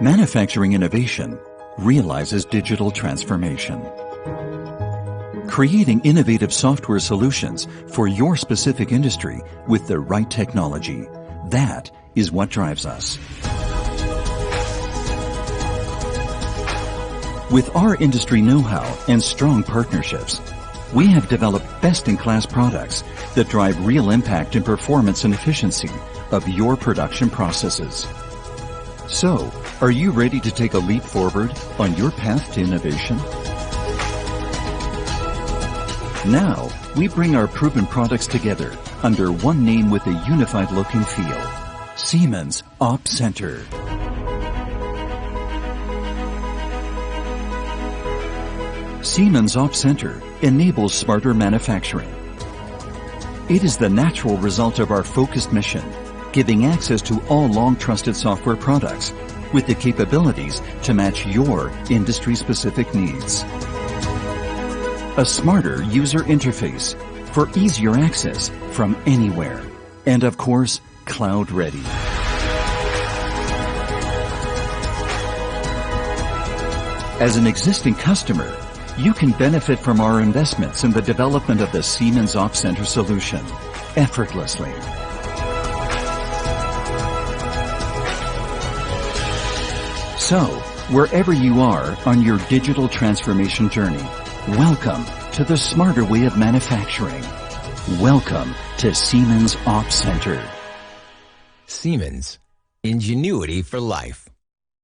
Manufacturing innovation realizes digital transformation. Creating innovative software solutions for your specific industry with the right technology. That is what drives us. With our industry know-how and strong partnerships, we have developed best-in-class products that drive real impact in performance and efficiency of your production processes. So, are you ready to take a leap forward on your path to innovation? Now, we bring our proven products together under one name with a unified look and feel. Siemens OPCENTER. Siemens OPCENTER enables smarter manufacturing. It is the natural result of our focused mission, giving access to all long-trusted software products with the capabilities to match your industry-specific needs. A smarter user interface for easier access from anywhere. And of course, cloud ready. As an existing customer, you can benefit from our investments in the development of the Siemens OPCENTER solution effortlessly. So, wherever you are on your digital transformation journey, welcome to the smarter way of manufacturing. Welcome to Siemens OPCENTER. Siemens. Ingenuity for life.